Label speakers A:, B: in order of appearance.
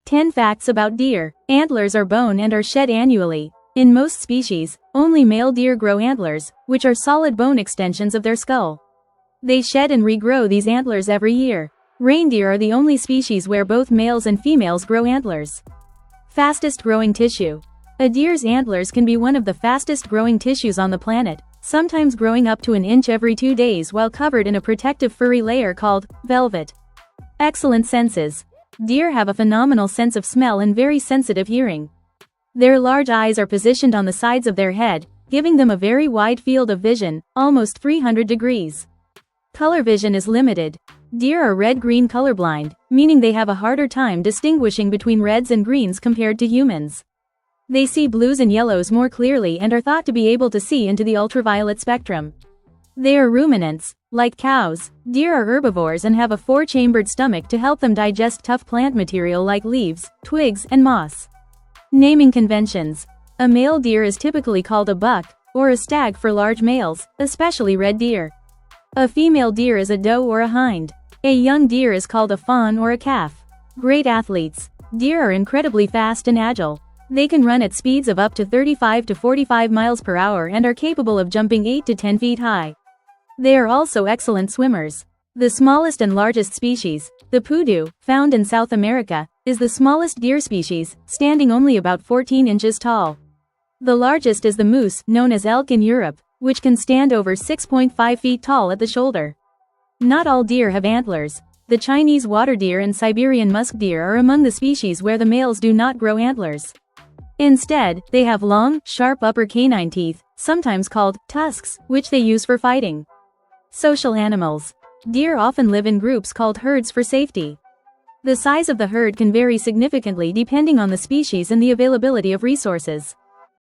A: 10 facts about deer. Antlers are bone and are shed annually. In most species, only male deer grow antlers, which are solid bone extensions of their skull. They shed and regrow these antlers every year. Reindeer are the only species where both males and females grow antlers. Fastest growing tissue. A deer's antlers can be one of the fastest growing tissues on the planet, sometimes growing up to an inch every 2 days while covered in a protective furry layer called velvet. Excellent senses. Deer have a phenomenal sense of smell and very sensitive hearing. Their large eyes are positioned on the sides of their head, giving them a very wide field of vision, almost 300 degrees. Color vision is limited. Deer are red-green colorblind, meaning they have a harder time distinguishing between reds and greens compared to humans. They see blues and yellows more clearly and are thought to be able to see into the ultraviolet spectrum. They are ruminants. Like cows, deer are herbivores and have a 4-chambered stomach to help them digest tough plant material like leaves, twigs, and moss. Naming conventions. A male deer is typically called a buck, or a stag for large males, especially red deer. A female deer is a doe or a hind. A young deer is called a fawn or a calf. Great athletes. Deer are incredibly fast and agile. They can run at speeds of up to 35 to 45 miles per hour and are capable of jumping 8 to 10 feet high. They are also excellent swimmers. The smallest and largest species, the poodoo, found in South America, is the smallest deer species, standing only about 14 inches tall. The largest is the moose, known as elk in Europe, which can stand over 6.5 feet tall at the shoulder. Not all deer have antlers. The Chinese water deer and Siberian musk deer are among the species where the males do not grow antlers. Instead, they have long, sharp upper canine teeth, sometimes called tusks, which they use for fighting. Social animals. Deer often live in groups called herds for safety. The size of the herd can vary significantly depending on the species and the availability of resources.